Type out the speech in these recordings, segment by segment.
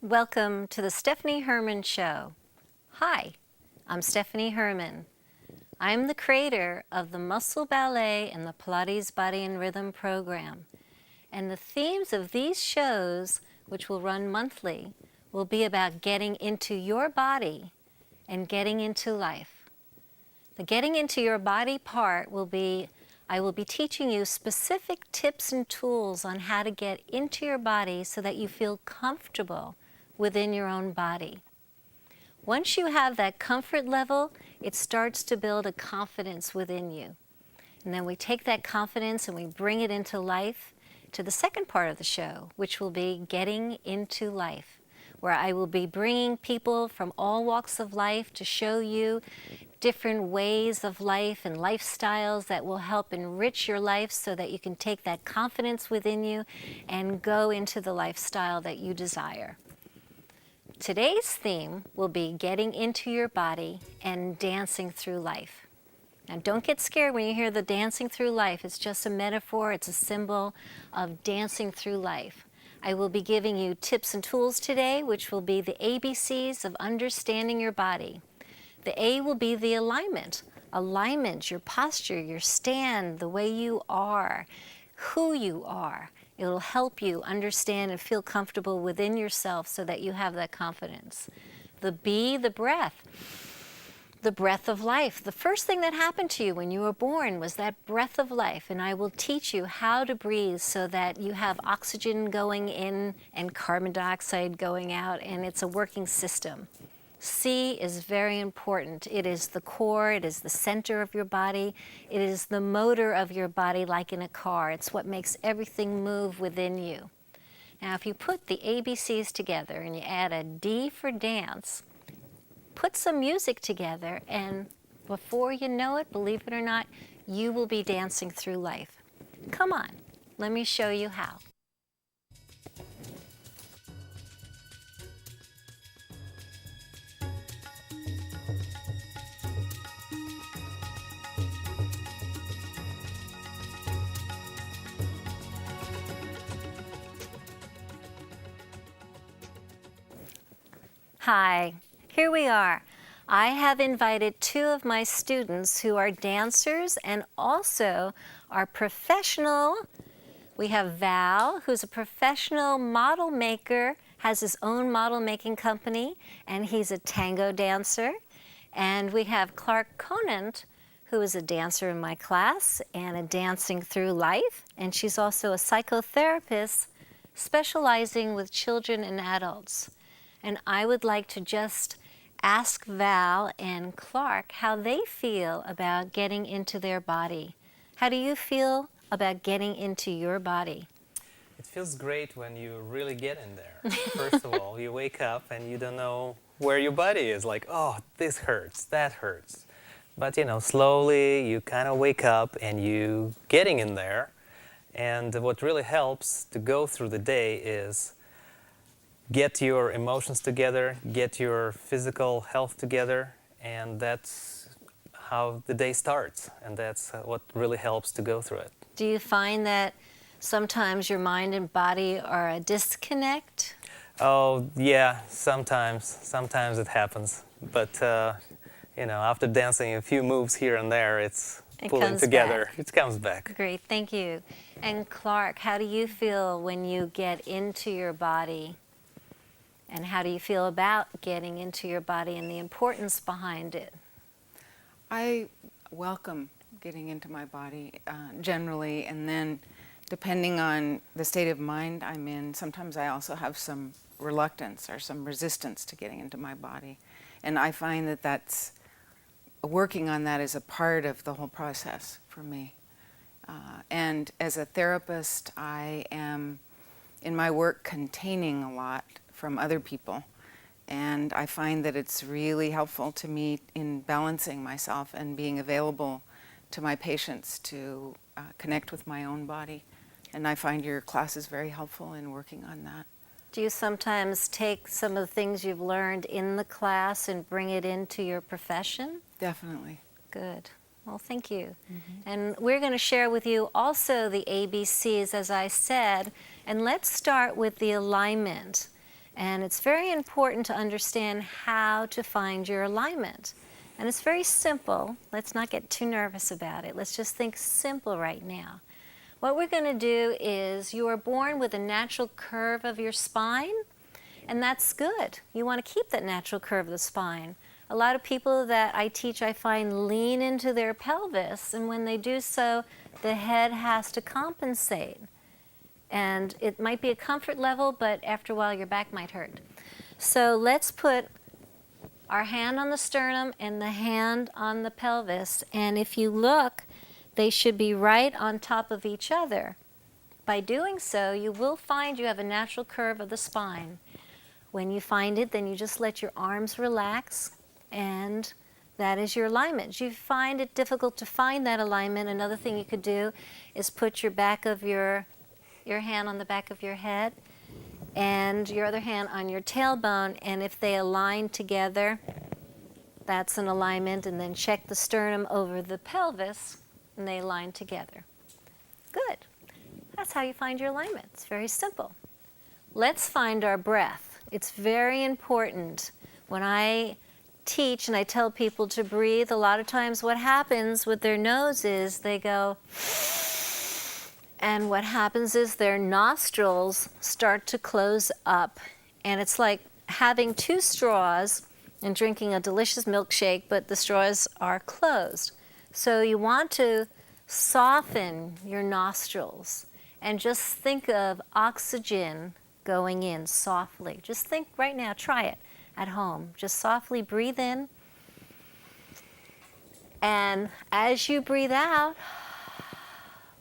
Welcome to the Stephanie Herman Show. Hi, I'm Stephanie Herman. I'm the creator of the Muscle Ballet and the Pilates Body and Rhythm program. And the themes of these shows, which will run monthly, will be about getting into your body and getting into life. The getting into your body part will be, I will be teaching you specific tips and tools on how to get into your body so that you feel comfortable within your own body. Once you have that comfort level, it starts to build a confidence within you. And then we take that confidence and we bring it into life to the second part of the show, which will be getting into life, where I will be bringing people from all walks of life to show you different ways of life and lifestyles that will help enrich your life so that you can take that confidence within you and go into the lifestyle that you desire. Today's theme will be getting into your body and dancing through life. Now don't get scared when you hear the dancing through life. It's just a metaphor, it's a symbol of dancing through life. I will be giving you tips and tools today, which will be the ABCs of understanding your body. The A will be the alignment. Alignment, your posture, your stand, the way you are, who you are. It will help you understand and feel comfortable within yourself so that you have that confidence. The B, the breath of life. The first thing that happened to you when you were born was that breath of life, and I will teach you how to breathe so that you have oxygen going in and carbon dioxide going out, and it's a working system. C is very important. It is the core, it is the center of your body, it is the motor of your body like in a car. It's what makes everything move within you. Now if you put the ABCs together and you add a D for dance, put some music together, and before you know it, believe it or not, you will be dancing through life. Come on, let me show you how. Hi, here we are. I have invited two of my students who are dancers and also are professional. We have Val, who's a professional model maker, has his own model making company, and he's a tango dancer. And we have Clark Conant, who is a dancer in my class and a dancing through life. And she's also a psychotherapist specializing with children and adults. And I would like to just ask Val and Clark how they feel about getting into their body. How do you feel about getting into your body? It feels great when you really get in there. First of all, you wake up and you don't know where your body is. Like, oh, this hurts, that hurts. But slowly you kind of wake up and you getting in there. And what really helps to go through the day is get your emotions together, get your physical health together, and that's how the day starts, and that's what really helps to go through it. Do you find that sometimes your mind and body are a disconnect? Oh, yeah, sometimes it happens, but after dancing a few moves here and there, it's pulling together. It comes back. Great, thank you. And Clark, how do you feel when you get into your body? And how do you feel about getting into your body and the importance behind it? I welcome getting into my body generally, and then depending on the state of mind I'm in, sometimes I also have some reluctance or some resistance to getting into my body. And I find that that's working on that is a part of the whole process for me. And as a therapist, I am in my work containing a lot from other people, and I find that it's really helpful to me in balancing myself and being available to my patients to connect with my own body, and I find your class is very helpful in working on that. Do you sometimes take some of the things you've learned in the class and bring it into your profession? Definitely. Good. Well, thank you. And we're going to share with you also the ABCs, as I said, and let's start with the alignment. And it's very important to understand how to find your alignment. And it's very simple. Let's not get too nervous about it. Let's just think simple right now. What we're going to do is you are born with a natural curve of your spine, and that's good. You want to keep that natural curve of the spine. A lot of people that I teach, I find, lean into their pelvis, and when they do so, the head has to compensate. And it might be a comfort level, but after a while your back might hurt. So let's put our hand on the sternum and the hand on the pelvis, and if you look, they should be right on top of each other. By doing so, you will find you have a natural curve of the spine. When you find it, then you just let your arms relax, and that is your alignment. If you find it difficult to find that alignment, another thing you could do is put your back of your hand on the back of your head and your other hand on your tailbone, and if they align together, that's an alignment, and then check the sternum over the pelvis, and they align together. Good. That's how you find your alignment. It's very simple. Let's find our breath. It's very important. When I teach and I tell people to breathe, a lot of times what happens with their nose is they go, and what happens is their nostrils start to close up. And it's like having two straws and drinking a delicious milkshake, but the straws are closed. So you want to soften your nostrils and just think of oxygen going in softly. Just think right now, try it at home. Just softly breathe in. And as you breathe out,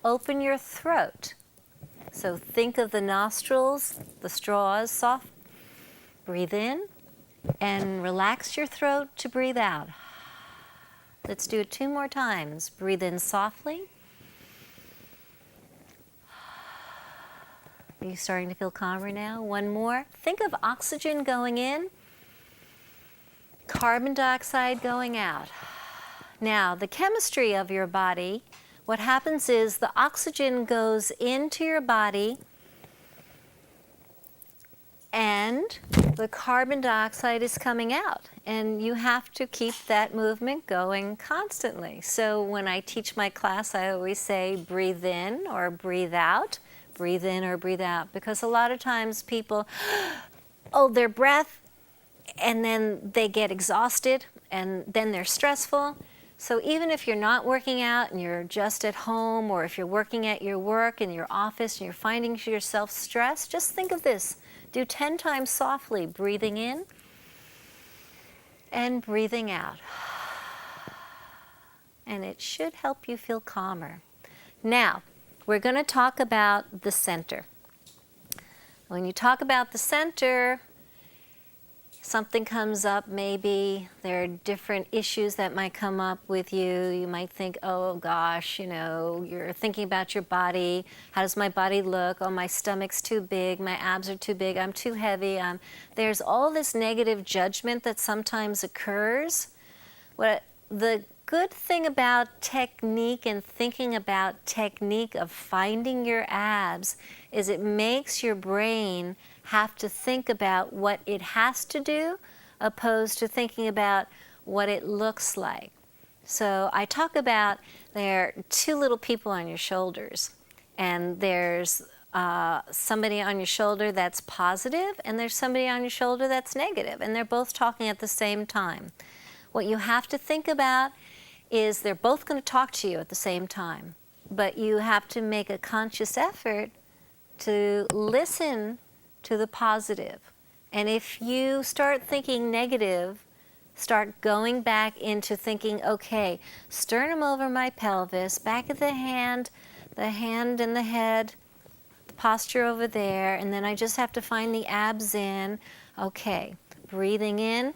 open your throat. So think of the nostrils, the straws, soft. Breathe in and relax your throat to breathe out. Let's do it 2 more times. Breathe in softly. Are you starting to feel calmer now? 1 more. Think of oxygen going in, carbon dioxide going out. Now, the chemistry of your body, what happens is the oxygen goes into your body and the carbon dioxide is coming out. And you have to keep that movement going constantly. So when I teach my class, I always say breathe in or breathe out. Breathe in or breathe out. Because a lot of times people hold their breath and then they get exhausted and then they're stressful. So even if you're not working out and you're just at home, or if you're working at your work in your office and you're finding yourself stressed, just think of this. Do 10 times softly, breathing in and breathing out. And it should help you feel calmer. Now, we're going to talk about the center. When you talk about the center, something comes up, maybe there are different issues that might come up with you. You might think, oh gosh, you're thinking about your body. How does my body look? Oh, my stomach's too big, my abs are too big, I'm too heavy. There's all this negative judgment that sometimes occurs. The good thing about technique and thinking about technique of finding your abs is it makes your brain have to think about what it has to do opposed to thinking about what it looks like. So I talk about there are 2 little people on your shoulders, and there's somebody on your shoulder that's positive and there's somebody on your shoulder that's negative, and they're both talking at the same time. What you have to think about is they're both going to talk to you at the same time, but you have to make a conscious effort to listen to the positive. And if you start thinking negative, start going back into thinking, okay, sternum over my pelvis, back of the hand and the head, the posture over there, and then I just have to find the abs in. Okay, breathing in,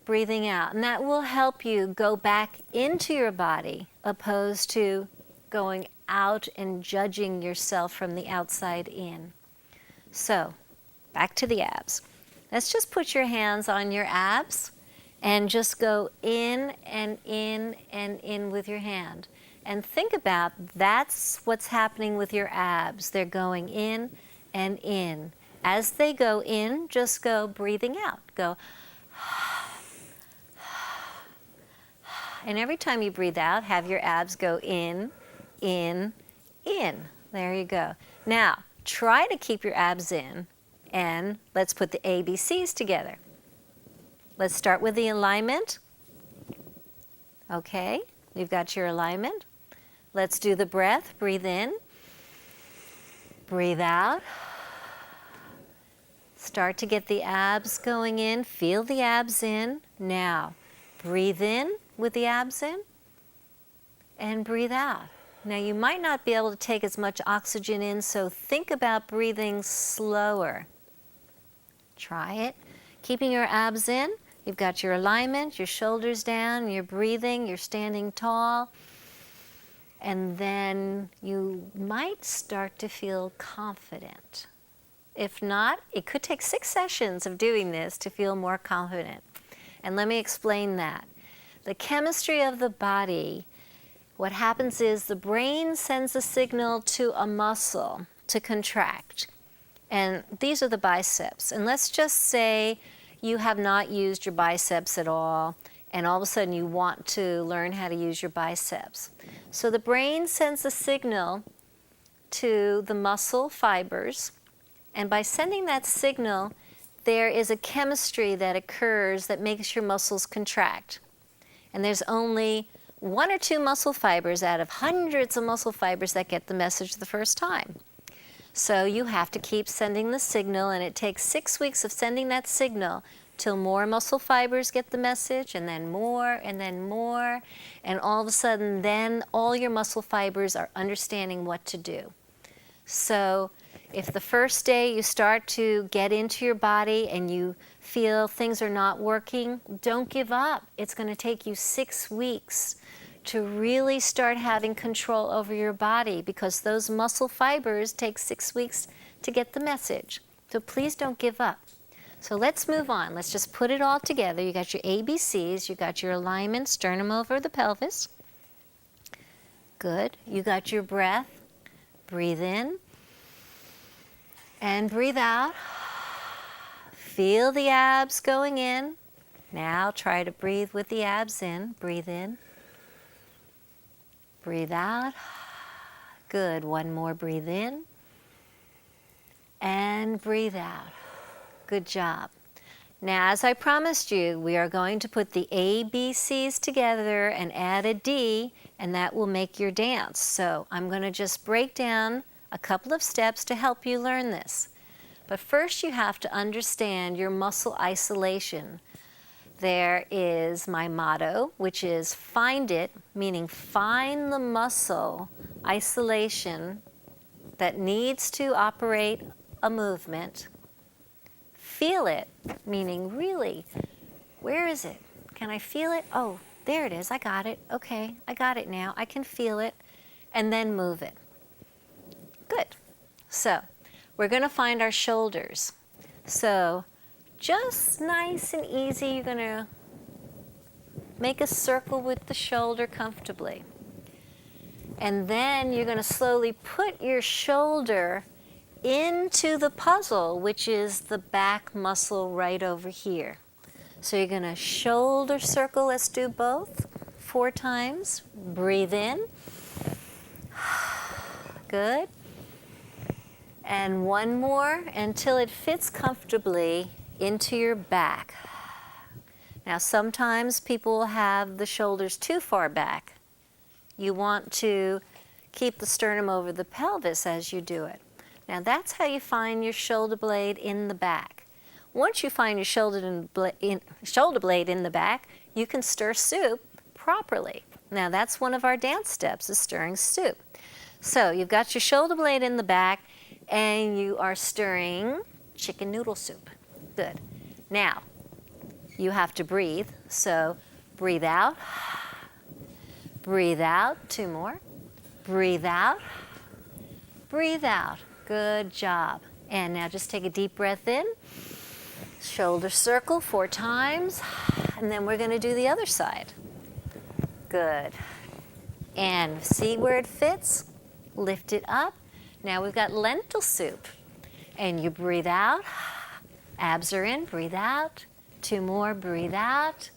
breathing out. And that will help you go back into your body opposed to going out and judging yourself from the outside in. So, back to the abs. Let's just put your hands on your abs and just go in and in and in with your hand. And think about that's what's happening with your abs. They're going in and in. As they go in, just go breathing out. Go. And every time you breathe out, have your abs go in, in, in. There you go. Now, try to keep your abs in, and let's put the ABCs together. Let's start with the alignment. Okay, you've got your alignment. Let's do the breath. Breathe in. Breathe out. Start to get the abs going in. Feel the abs in. Now, breathe in with the abs in and breathe out. Now, you might not be able to take as much oxygen in, so think about breathing slower. Try it. Keeping your abs in. You've got your alignment, your shoulders down, you're breathing, you're standing tall. And then you might start to feel confident. If not, it could take 6 sessions of doing this to feel more confident. And let me explain that. The chemistry of the body, what happens is the brain sends a signal to a muscle to contract. And these are the biceps. And let's just say you have not used your biceps at all, and all of a sudden you want to learn how to use your biceps. So the brain sends a signal to the muscle fibers, and by sending that signal, there is a chemistry that occurs that makes your muscles contract. And there's only 1 or 2 muscle fibers out of hundreds of muscle fibers that get the message the first time. So you have to keep sending the signal, and it takes 6 weeks of sending that signal till more muscle fibers get the message, and then more, and all of a sudden then all your muscle fibers are understanding what to do. So if the first day you start to get into your body and you feel things are not working, don't give up. It's going to take you 6 weeks to really start having control over your body, because those muscle fibers take 6 weeks to get the message. So please don't give up. So let's move on. Let's just put it all together. You got your ABCs, you got your alignment, sternum over the pelvis. Good. You got your breath. Breathe in and breathe out. Feel the abs going in. Now try to breathe with the abs in. Breathe in. Breathe out. Good. One more. Breathe in. And breathe out. Good job. Now, as I promised you, we are going to put the ABCs together and add a D, and that will make your dance. So I'm going to just break down a couple of steps to help you learn this. But first you have to understand your muscle isolation. There is my motto, which is find it, meaning find the muscle isolation that needs to operate a movement. Feel it, meaning really, where is it? Can I feel it? Oh, there it is, I got it. Okay, I got it now, I can feel it. And then move it. Good. So, we're going to find our shoulders. So, just nice and easy, you're going to make a circle with the shoulder comfortably. And then you're going to slowly put your shoulder into the puzzle, which is the back muscle right over here. So you're going to shoulder circle. Let's do both 4 times. Breathe in. Good. And one more until it fits comfortably into your back. Now sometimes people will have the shoulders too far back. You want to keep the sternum over the pelvis as you do it. Now that's how you find your shoulder blade in the back. Once you find your shoulder blade in the back, you can stir soup properly. Now that's one of our dance steps, is stirring soup. So you've got your shoulder blade in the back and you are stirring chicken noodle soup. Good. Now, you have to breathe. So breathe out. Breathe out. 2 more. Breathe out. Breathe out. Good job. And now just take a deep breath in. Shoulder circle 4 times. And then we're going to do the other side. Good. And see where it fits? Lift it up. Now we've got lentil soup. And you breathe out. Abs are in, breathe out. 2 more, breathe out.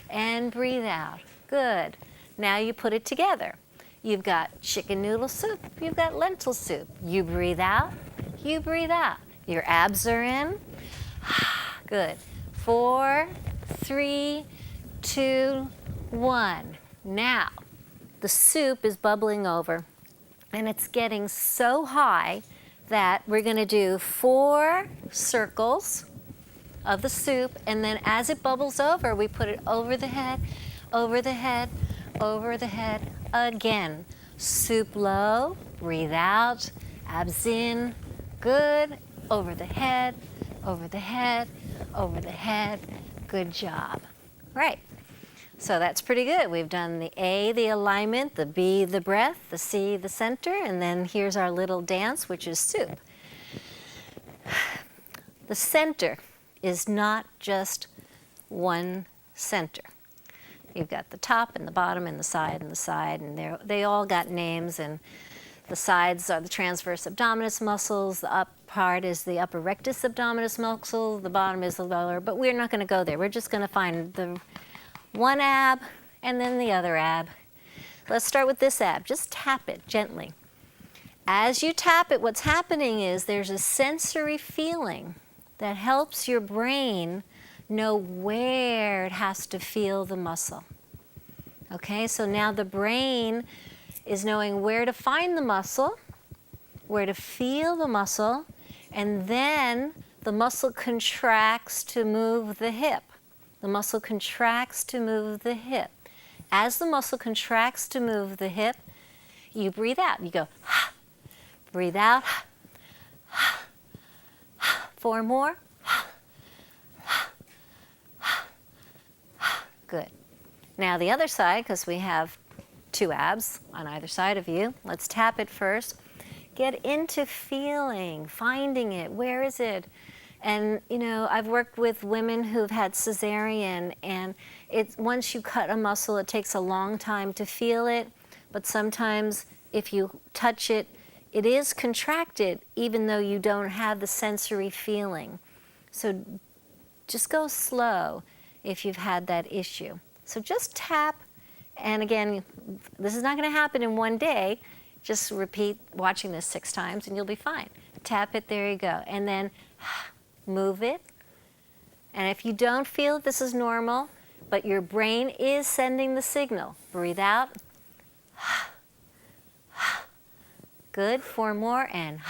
And breathe out. Good. Now you put it together. You've got chicken noodle soup, you've got lentil soup. You breathe out, you breathe out. Your abs are in. Good. 4, 3, 2, 1. Now, the soup is bubbling over, and it's getting so high that we're going to do 4 circles of the soup, and then as it bubbles over, we put it over the head, over the head, over the head again. Soup low, breathe out, abs in, good, over the head, over the head, over the head, good job. Right, so that's pretty good. We've done the A, the alignment, the B, the breath, the C, the center, and then here's our little dance, which is soup. The center is not just one center. You've got the top and the bottom and the side, and they all got names, and the sides are the transverse abdominis muscles, the up part is the upper rectus abdominis muscle, the bottom is the lower, but we're not going to go there. We're just going to find the one ab and then the other ab. Let's start with this ab. Just tap it gently. As you tap it, what's happening is there's a sensory feeling that helps your brain know where it has to feel the muscle. Okay, so now the brain is knowing where to find the muscle, where to feel the muscle, and then the muscle contracts to move the hip. The muscle contracts to move the hip. As the muscle contracts to move the hip, you breathe out. You go, breathe out. 4 more. Good. Now the other side, because we have 2 abs on either side of you. Let's tap it first. Get into feeling, finding it. Where is it? And you know, I've worked with women who've had cesarean, and once you cut a muscle, it takes a long time to feel it. But sometimes if you touch it, it is contracted, even though you don't have the sensory feeling. So just go slow if you've had that issue. So just tap, and again, this is not going to happen in one day. Just repeat watching this 6 times and you'll be fine. Tap it, there you go. And then move it. And if you don't feel it, this is normal, but your brain is sending the signal. Breathe out. Good, 4 more, and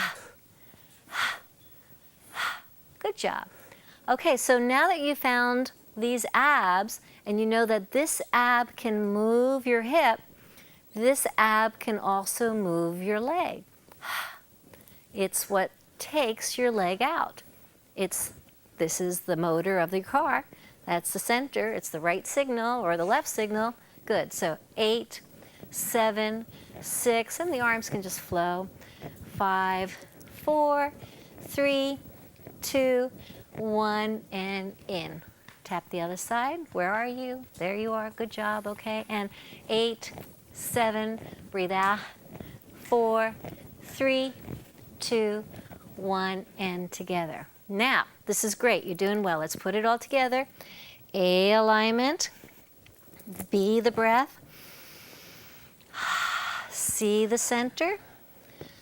good job. Okay, so now that you found these abs, and you know that this ab can move your hip, this ab can also move your leg. It's what takes your leg out. This is the motor of the car. That's the center. It's the right signal or the left signal. Good. So 8, 7, 6, and the arms can just flow. 5, 4, 3, 2, 1, and in. Tap the other side. Where are you? There you are. Good job. Okay. And 8, 7, breathe out. 4, 3, 2, 1, and together. Now, this is great. You're doing well. Let's put it all together. A, alignment. B, the breath. C, the center.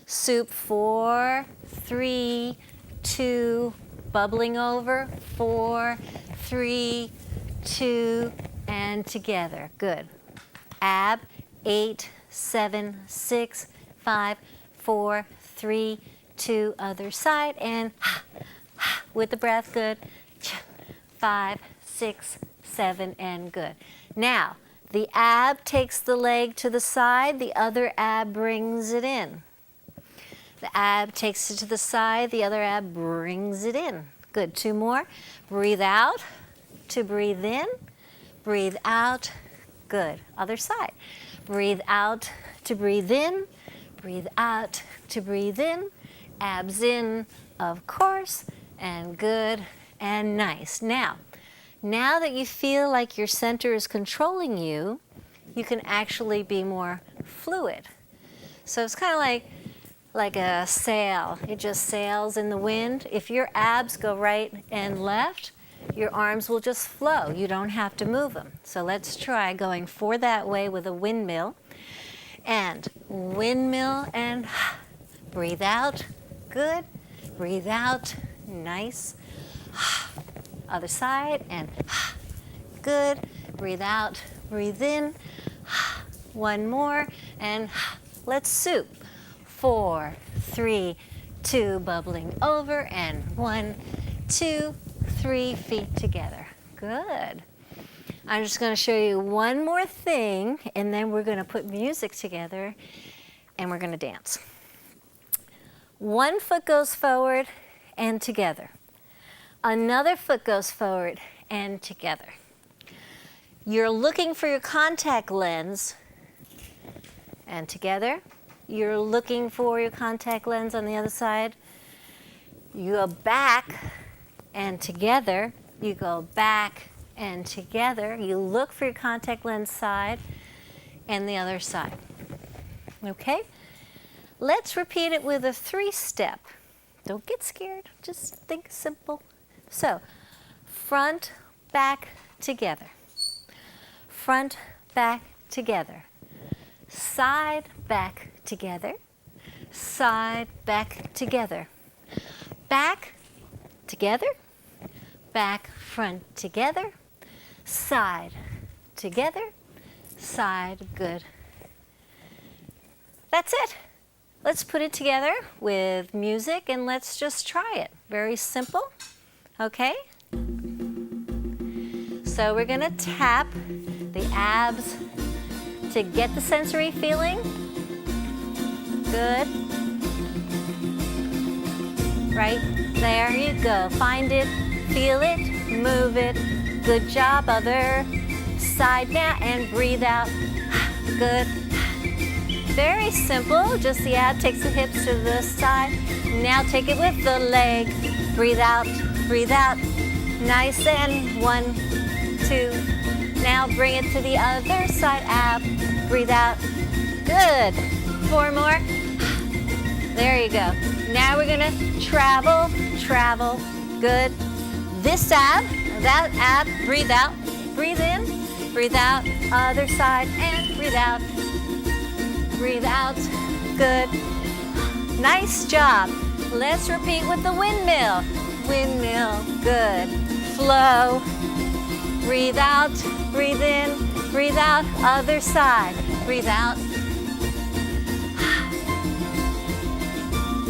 Soup, 4, 3, 2, bubbling over. 4, 3, 2, and together. Good. Ab, 8, 7, 6, 5, 4, 3, 2, other side, and with the breath, good. 5, 6, 7, and good. Now, the ab takes the leg to the side, the other ab brings it in. The ab takes it to the side, the other ab brings it in. Good, 2 more. Breathe out to breathe in, breathe out, good. Other side. Breathe out to breathe in, breathe out to breathe in, abs in, of course, and good and nice. Now that you feel like your center is controlling you, you can actually be more fluid. So it's kind of like, like a sail. It just sails in the wind. If your abs go right and left, your arms will just flow. You don't have to move them. So let's try going for that way with a windmill. And windmill and breathe out. Good. Breathe out. Nice. Other side and good. Breathe out. Breathe in. One more and let's soup. 4, 3, 2, bubbling over and 1, 2, 3 feet together. Good. I'm just going to show you one more thing and then we're going to put music together and we're going to dance. One foot goes forward and together. Another foot goes forward and together. You're looking for your contact lens and together. You're looking for your contact lens on the other side. You go back and together. You go back and together. You look for your contact lens side and the other side. Okay? Let's repeat it with a 3-step. Don't get scared. Just think simple. So, front, back, together. Front, back, together. Side, back, together. Side, back, together. Back, together. Back, front, together. Side, together. Side, good. That's it. Let's put it together with music and let's just try it. Very simple, okay? So we're gonna tap the abs to get the sensory feeling. Good. Right there you go. Find it, feel it, move it. Good job. Other side now and breathe out. Good. Very simple. Just the ab takes the hips to the side. Now take it with the leg. Breathe out, breathe out. Nice and 1, 2. Now bring it to the other side. Ab, breathe out. Good. 4 more. There you go. Now we're gonna travel, travel. Good. This ab, that ab, breathe out, breathe in, breathe out. Other side and breathe out. Breathe out. Good. Nice job. Let's repeat with the windmill. Windmill. Good. Flow. Breathe out. Breathe in. Breathe out. Other side. Breathe out.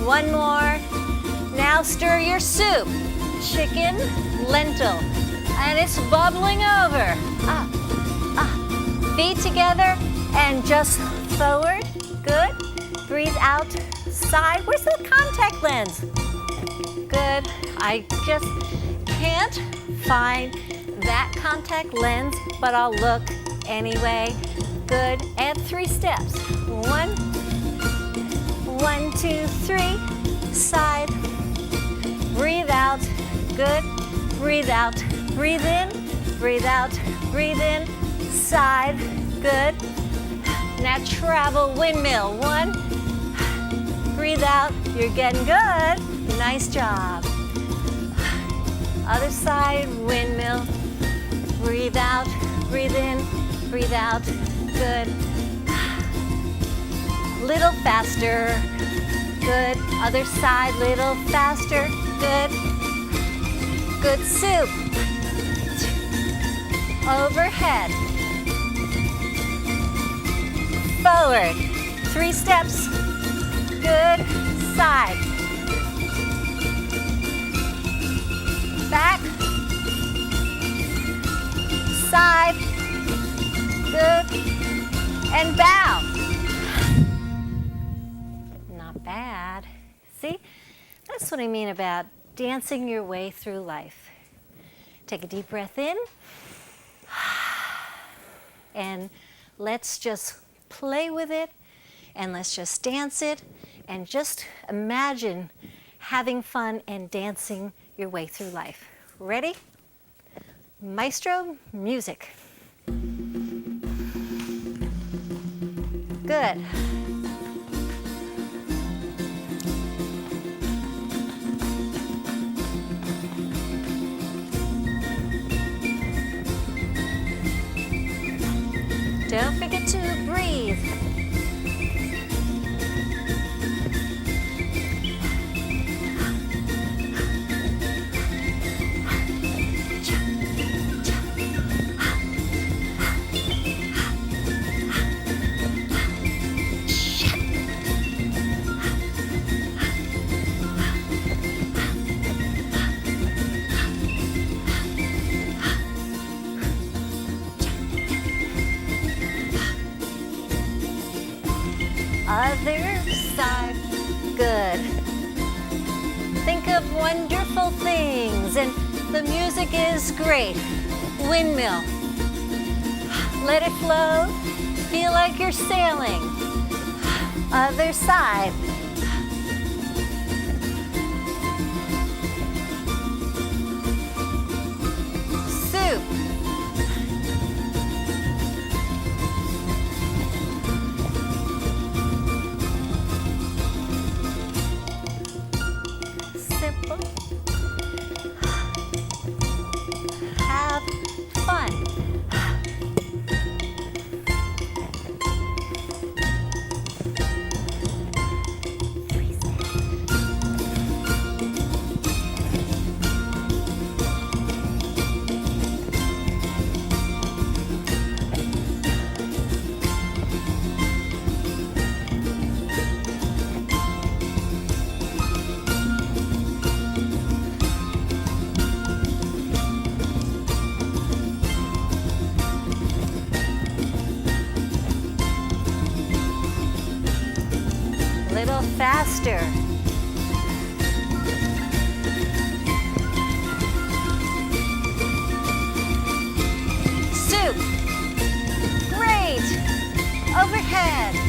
One more. Now stir your soup. Chicken, lentil. And it's bubbling over. Feet together and just forward. Good. Breathe out. Side. Where's the contact lens? Good. I just can't find that contact lens, but I'll look anyway. Good. And 3 steps. 1, 2, 3. Side. Breathe out. Good. Breathe out. Breathe in. Breathe out. Breathe in. Side. Good. Now travel windmill. 1. Breathe out. You're getting good. Nice job. Other side. Windmill. Breathe out. Breathe in. Breathe out. Good. Little faster. Good. Other side. Little faster. Good. Good soup. Overhead. Forward. 3 steps. Good. Side. Back. Side. Good. And bow. Not bad. See? That's what I mean about dancing your way through life. Take a deep breath in. And let's just play with it. And let's just dance it. And just imagine having fun and dancing your way through life. Ready? Maestro, music. Good. Don't forget to breathe. Other side. Good. Think of wonderful things, and the music is great. Windmill. Let it flow. Feel like you're sailing. Other side. Soup. Simple. Have fun. Little faster. Soup. Great. Overhead.